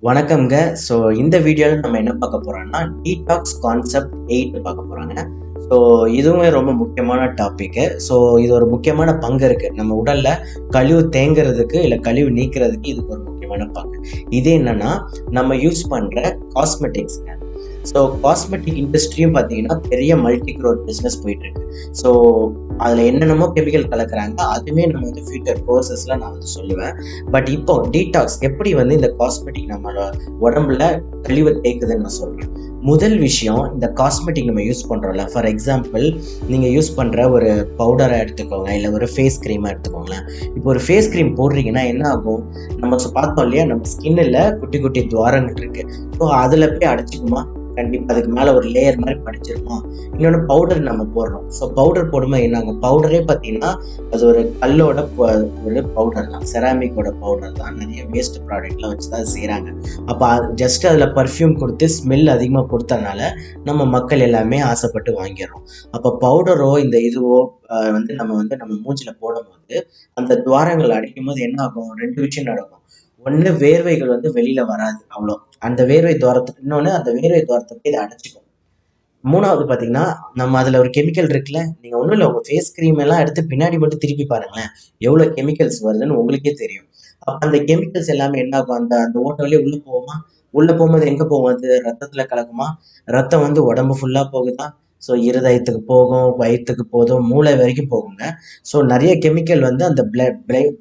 வணக்கம்ங்க. ஸோ இந்த வீடியோவில் நம்ம என்ன பார்க்க போறோம்னா, டீடாக்ஸ் கான்செப்ட் 8 பார்க்க போறோங்க. ஸோ இதுவுமே ரொம்ப முக்கியமான டாபிக்கு. ஸோ இது ஒரு முக்கியமான பங்கு இருக்கு. நம்ம உடல்ல கழிவு தேங்குறதுக்கு, இல்ல கழிவு நீக்கிறதுக்கு இதுக்கு ஒரு முக்கியமான பங்கு. இது என்னன்னா, நம்ம யூஸ் பண்ற காஸ்மெட்டிக்ஸ்ங்க. ஸோ காஸ்மெட்டிக் இண்டஸ்ட்ரியும் பார்த்தீங்கன்னா, பெரிய மல்டி க்ரோர் பிஸ்னஸ் போயிட்டு இருக்கு. ஸோ அதில் என்னென்னமோ கெமிக்கல் கலக்குறாங்க. அதுவுமே நம்ம வந்து ஃபியூச்சர் கோர்சஸ்ல நான் வந்து சொல்லுவேன். பட் இப்போ டீடாக்ஸ் எப்படி வந்து இந்த காஸ்மெட்டிக் நம்மளோட உடம்புல கழிவை தேக்குதுன்னு நான் சொல்றேன். முதல் விஷயம், இந்த காஸ்மெட்டிக் நம்ம யூஸ் பண்றோம்ல, ஃபார் எக்ஸாம்பிள் நீங்க யூஸ் பண்ற ஒரு பவுடரை எடுத்துக்கோங்க, இல்லை ஒரு ஃபேஸ் க்ரீமை எடுத்துக்கோங்களேன். இப்போ ஒரு ஃபேஸ் க்ரீம் போடுறீங்கன்னா என்ன ஆகும், நம்ம பார்த்தோம் இல்லையா, நம்ம ஸ்கின்னில் குட்டி குட்டி துவாரங்கள் இருக்கு. ஸோ அதில் போய் அடைச்சிக்குமா? கண்டிப்பாக அதுக்கு மேலே ஒரு லேயர் மாதிரி படிச்சிருமா? இன்னொன்று பவுடர் நம்ம போடுறோம். ஸோ பவுடர் போடும்போது என்ன ஆகும், பவுடரே பார்த்தீங்கன்னா அது ஒரு கல்லோட ஒரு பவுடர் தான், செராமிக்கோட பவுடர் தான். நிறைய வேஸ்ட் ப்ராடக்ட்லாம் வச்சு தான் செய்கிறாங்க. அப்போ ஜஸ்ட் அதில் பர்ஃப்யூம் கொடுத்து ஸ்மெல் அதிகமாக கொடுத்தனால நம்ம மக்கள் எல்லாமே ஆசைப்பட்டு வாங்கிடுறோம். அப்போ பவுடரோ இந்த இதுவோ வந்து நம்ம மூஞ்சில போடும்போது அந்த துவாரங்கள் அடைக்கும் போது என்ன ஆகும், ரெண்டு விஷயம் நடக்கும். ஒண்ணு, வேர்வைகள் வந்து வெளியில வராது அவ்வளோ. அந்த வேர்வை துவாரத்துக்கு, இன்னொன்னு அந்த வேர்வை துவாரத்தை இதை அடைச்சிக்கும். மூணாவது பார்த்தீங்கன்னா, நம்ம அதில ஒரு கெமிக்கல் இருக்குல்ல, நீங்க ஒண்ணும் இல்ல, உங்க ஃபேஸ் கிரீம் எல்லாம் எடுத்து பின்னாடி மட்டும் திருப்பி பாருங்களேன். எவ்வளோ கெமிக்கல்ஸ் வருதுன்னு உங்களுக்கே தெரியும். அப்ப அந்த கெமிக்கல்ஸ் எல்லாமே என்ன ஆகும், அந்த அந்த ஓட்ட வழியா உள்ள போகுமா? உள்ள போகும்போது எங்க போகும் அது? ரத்தத்தில கலக்குமா? ரத்தம் வந்து உடம்பு ஃபுல்லா போகுதா? ஸோ இருதயத்துக்கு போகும், வயித்துக்கு போதும், மூளை வரைக்கும் போகுங்க. ஸோ நெறைய கெமிக்கல் வந்து அந்த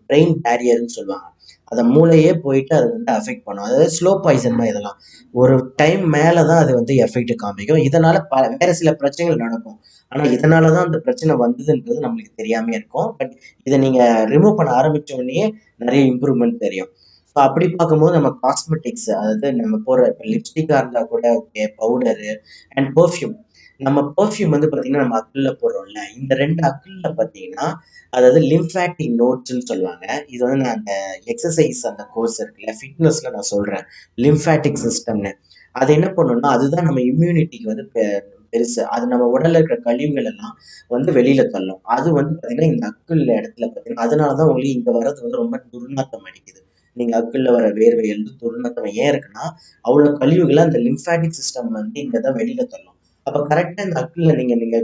பிரெயின் பேரியர்ன்னு சொல்லுவாங்க. அத மூளையே போயிட்டு அது வந்து அஃபெக்ட் பண்ணும். அதாவது ஸ்லோ பாய்சன் தான் இதெல்லாம். ஒரு டைம் மேல தான் அது வந்து எஃபெக்ட் காமிக்கும். இதனால வேற சில பிரச்சனைகள் நடக்கும். ஆனா இதனால தான் அந்த பிரச்சனை வந்ததுன்றது நம்மளுக்கு தெரியாமயே இருக்கும். பட் இத நீங்க ரிமூவ் பண்ண ஆரம்பிச்ச உடனேயே நெறைய இம்ப்ரூவ்மென்ட் தெரியும். ஸோ அப்படி பார்க்கும்போது நம்ம காஸ்மெட்டிக்ஸ், அதாவது நம்ம போடுற இப்ப லிப்ஸ்டிக்கா இருந்தா கூட ஓகே, பவுடரு அண்ட் பெர்ஃப்யூம். நம்ம பெர்ஃப்யூம் வந்து பார்த்தீங்கன்னா, நம்ம அக்குல்ல போடுறோம்ல, இந்த 2 அக்குல்ல பார்த்தீங்கன்னா, அதாவது லிம்ஃபாட்டிக் நோட்ஸ்ன்னு சொல்லுவாங்க. இது வந்து நான் அந்த எக்சர்சைஸ் அந்த கோர்ஸ் இருக்குல்ல, ஃபிட்னஸ்ல நான் சொல்றேன். லிம்ஃபாட்டிக் சிஸ்டம்னு. அது என்ன பண்ணும்னா, அதுதான் நம்ம இம்யூனிட்டிக்கு வந்து பெருசு. அது நம்ம உடல்ல இருக்கிற கழிவுகள் எல்லாம் வந்து வெளியில தள்ளும். அது வந்து பார்த்தீங்கன்னா, இந்த அக்குள் இடத்துல பார்த்தீங்கன்னா, அதனால தான் உங்களுக்கு இங்க வர்றது வந்து ரொம்ப துர்நாத்தம் அடிக்குது. நீங்க அக்குள்ள வர வேர்வை வந்து துர்நாத்தம் ஏன் இருக்குன்னா, அவ்வளோ கழிவுகள அந்த லிம்ஃபாட்டிக் சிஸ்டம் வந்து இங்க தான் வெளியில தள்ளும். அப்ப கரெக்ட்டா இந்த அக்குள்ள நீங்க நீங்க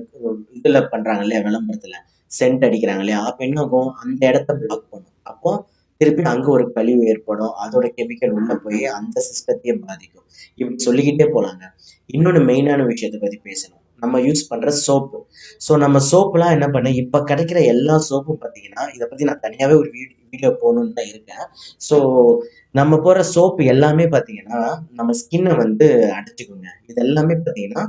இதுல பண்றாங்க இல்லையா, விளம்பரத்துல சென்ட் அடிக்கிறாங்க இல்லையா, அப்ப என்ன ஆகும், அந்த இடத்த பிளாக் பண்ணும். அப்போ திருப்பி அங்க ஒரு கழிவு ஏற்படும். அதோட கெமிக்கல் உள்ள போய் அந்த சிஸ்டத்தையே பாதிக்கும். இப்படி சொல்லிக்கிட்டே போலாங்க. இன்னொன்னு மெயினான விஷயத்த பத்தி பேசணும். நம்ம யூஸ் பண்ற சோப்பு. ஸோ நம்ம சோப்புலாம் என்ன பண்ணேன், இப்ப கிடைக்கிற எல்லா சோப்பும் பார்த்தீங்கன்னா, இத பத்தி நான் தனியாவே ஒரு வீடியோ போடணும்னு தான் இருக்கேன். ஸோ நம்ம போடுற சோப்பு எல்லாமே பார்த்தீங்கன்னா, நம்ம ஸ்கின்ன வந்து அடைச்சுக்குங்க. இது எல்லாமே பார்த்தீங்கன்னா,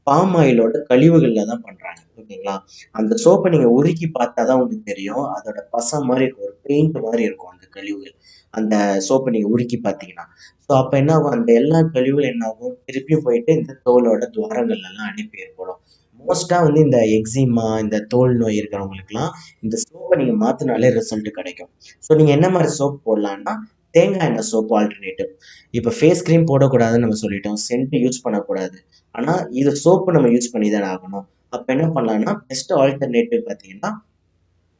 பாம் ஆயிலோட கழிவுகள்ல தான் பண்றாங்க. ஓகேங்களா? அந்த சோப்ப நீங்க உருக்கி பார்த்தா தான் உங்களுக்கு தெரியும். அதோட பசை மாரி இருக்கும். ஒரு பெயிண்ட் மாரி இருக்கும் அந்த கழிவுகள். அந்த சோப்ப நீங்க உருக்கி பார்த்தீங்கன்னா. ஸோ அப்ப என்ன ஆகும், அந்த எல்லா கழிவுகளும் என்ன ஆகும், திருப்பியும் போயிட்டு இந்த தோலோட துவாரங்கள்லலாம் அடைப்பு ஏற்படும். மோஸ்ட்டா வந்து இந்த எக்ஸிமா, இந்த தோல் நோய் இருக்கிறவங்களுக்குலாம் இந்த சோப்ப நீங்க மாத்துனாலே ரிசல்ட் கிடைக்கும். ஸோ நீங்க என்ன மாரி சோப் போடலான்னா, தேங்காய் எண்ணெய் சோப்பு ஆல்டர்னேட்டிவ். இப்ப ஃபேஸ் கிரீம் போடக்கூடாதுன்னு நம்ம சொல்லிட்டோம். சென்ட் யூஸ் பண்ணக்கூடாது. ஆனா இது சோப்பு நம்ம யூஸ் பண்ணி தானே ஆகணும். அப்ப என்ன பண்ணலாம்னா, பெஸ்ட் ஆல்டர்னேட்டிவ் பார்த்தீங்கன்னா,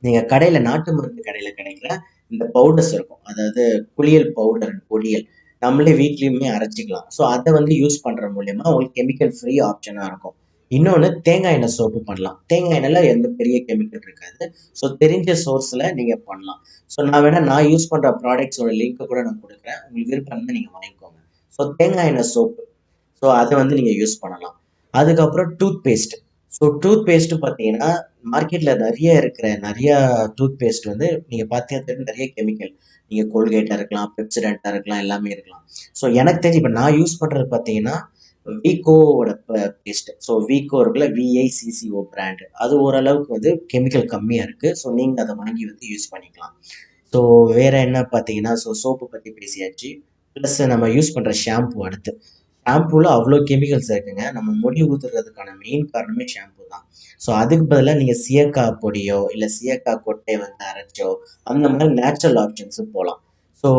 நீங்க கடையில நாட்டு மருந்து கடையில கிடைக்கிற இந்த பவுடர்ஸ் இருக்கும். அதாவது குளியல் பவுடர், பொடியல். நம்மளே வீட்லயுமே அரைச்சுக்கலாம். ஸோ அத வந்து யூஸ் பண்ற மூலியமா உங்களுக்கு கெமிக்கல் ஃப்ரீ ஆப்ஷனா இருக்கும். இன்னொன்னு, தேங்காய் எண்ணெய் சோப்பு பண்ணலாம். தேங்காய் எண்ணெய்ல எந்த பெரிய கெமிக்கல் இருக்காது. ஸோ தெரிஞ்ச சோர்ஸ்ல நீங்க பண்ணலாம். ஸோ நான் யூஸ் பண்ற ப்ராடக்ட்ஸோட லிங்க் கூட நான் குடுக்குறேன். உங்களுக்கு விருப்பம் இருந்தா நீங்க வாங்கிக்கோங்க. ஸோ தேங்காய் எண்ணெய் சோப்பு. ஸோ அத வந்து நீங்க யூஸ் பண்ணலாம். அதுக்கப்புறம் toothpaste. So toothpaste பார்த்தீங்கன்னா, மார்க்கெட்ல நெறைய டூத் பேஸ்ட் வந்து நீங்க பார்த்தீங்கன்னா தெரியும், நெறைய கெமிக்கல். நீங்க கோல்கேட்டா இருக்கலாம், பெப்சோடென்ட்டா இருக்கலாம், எல்லாமே இருக்கலாம். ஸோ எனக்கு தெரிஞ்சு இப்ப நான் யூஸ் பண்றது பார்த்தீங்கன்னா, வீகோவோட பேஸ்ட். ஸோ வீகோ இருக்குல்ல, விஐசிசிஓ பிராண்ட். அது ஓரளவுக்கு வந்து கெமிக்கல் கம்மியா இருக்கு. ஸோ நீங்க அத வாங்கி வந்து யூஸ் பண்ணிக்கலாம். ஸோ வேற என்ன பார்த்தீங்கன்னா, சோப்பு பத்தி பேசியாச்சு. பிளஸ் நம்ம யூஸ் பண்ற ஷாம்பு அடுத்து. ஷாம்பூல அவ்ளோ கெமிக்கல்ஸ் இருக்குங்க. நம்ம முடி உதிர்றதுக்கான மெயின் காரணமே ஷாம்பு தான். ஸோ அதுக்கு பதிலா நீங்க சியக்காய் பொடியோ, இல்ல சியக்காய் கொட்டைய வந்து அரைச்சோ, அந்த மாரி நேச்சுரல் ஆப்ஷன்ஸ் போலாம். ஸோ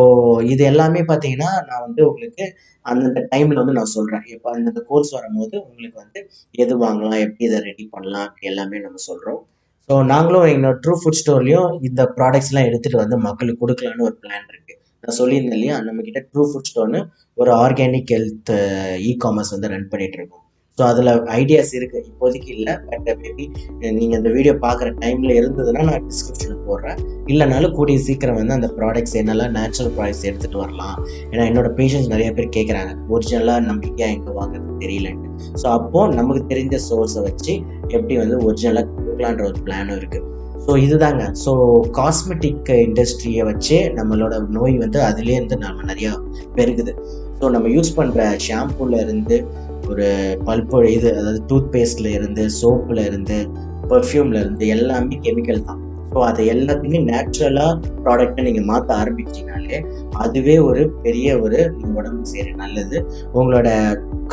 இது எல்லாமே பார்த்தீங்கன்னா, நான் வந்து உங்களுக்கு அந்தந்த டைம்ல வந்து நான் சொல்றேன். இப்ப அந்தந்த கோர்ஸ் வரும்போது உங்களுக்கு வந்து எது வாங்கலாம், எப்படி இத ரெடி பண்ணலாம், அப்படி எல்லாமே நம்ம சொல்றோம். ஸோ நாங்களும் எங்களோட ட்ரூ ஃபுட் ஸ்டோர்லயும் இந்த ப்ராடக்ட்ஸ்லாம் எடுத்துட்டு வந்து மக்களுக்கு குடுக்கலான்னு ஒரு பிளான் இருக்கு. நான் சொல்லியிருந்தேன் இல்லையா, நம்மக்கிட்ட ட்ரூ ஃபுட் ஸ்டோர்னு ஒரு ஆர்கானிக் ஹெல்த் காமர்ஸ் வந்து ரன் பண்ணிட்டு இருக்கோம். ஸோ அதில் ஐடியாஸ் இருக்குது, இப்போதைக்கு இல்லை. பட் மேபி நீங்கள் இந்த வீடியோ பார்க்குற டைமில் இருந்ததுன்னா நான் டிஸ்கிரிப்ஷனில் போடுறேன். இல்லைனாலும் கூடிய சீக்கிரம் வந்து அந்த ப்ராடக்ட்ஸ் என்னெல்லாம் நேச்சுரல் ப்ராடக்ட்ஸ் எடுத்துகிட்டு வரலாம். ஏன்னா என்னோட பேஷண்ட்ஸ் நிறைய பேர் கேட்குறாங்க, ஒரிஜினலாக நம்பிக்கையாக எங்கே வாங்குறது தெரியலன்ட்டு. ஸோ அப்போது நமக்கு தெரிஞ்ச சோர்ஸை வச்சு எப்படி வந்து ஒரிஜினலாக கொடுக்கலான்ற ஒரு பிளானும் இருக்குது. ஸோ இதுதாங்க. ஸோ காஸ்மெட்டிக் இண்டஸ்ட்ரியை வச்சே நம்மளோட நோய் வந்து அதுலேருந்து நம்ம நிறையா பெருகுது. ஸோ நம்ம யூஸ் பண்ணுற ஷாம்பூவில் இருந்து, ஒரு பல்போட இது அதாவது டூத் பேஸ்ட்ல இருந்து, சோப்பில் இருந்து, பர்ஃப்யூம்ல இருந்து எல்லாமே கெமிக்கல் தான். ஸோ அதை எல்லாத்தையுமே நேச்சுரலாக ப்ராடக்டை நீங்கள் மாற்ற ஆரம்பிச்சிங்கனாலே அதுவே ஒரு பெரிய ஒரு நீங்கள் உடம்பு சரி நல்லது. உங்களோட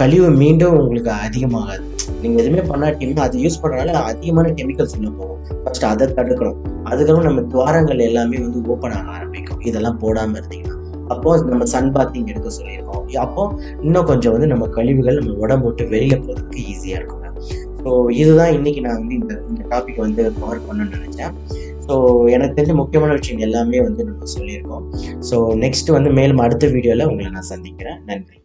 கழிவு மீண்டும் உங்களுக்கு அதிகமாகாது. நீங்கள் எதுவுமே பண்ணாட்டிங்கன்னா அது யூஸ் பண்ணுறதுனால அதிகமான கெமிக்கல்ஸ் உள்ள போகும். ஃபர்ஸ்ட் அதை தடுக்கணும். அதுக்கப்புறம் நம்ம துவாரங்கள் எல்லாமே வந்து ஓப்பன் ஆக ஆரம்பிக்கும் இதெல்லாம் போடாமல் இருந்தீங்கன்னா. அப்போ நம்ம சன் பாத்திங் எடுக்க சொல்லியிருக்கோம். அப்போ இன்னும் கொஞ்சம் வந்து நம்ம கழிவுகள் நம்ம உடம்பு விட்டு வெளியில் போகிறதுக்கு ஈஸியாக இருக்குங்க. ஸோ இதுதான் இன்னைக்கு நான் வந்து இந்த டாபிக் வந்து கவர் பண்ணணும்னு நினச்சேன். ஸோ எனக்கு தெரிஞ்ச முக்கியமான விஷயம் எல்லாமே வந்து நம்ம சொல்லியிருக்கோம். ஸோ நெக்ஸ்ட் வந்து மேலும் அடுத்த வீடியோவில் உங்களை நான் சந்திக்கிறேன். நன்றி.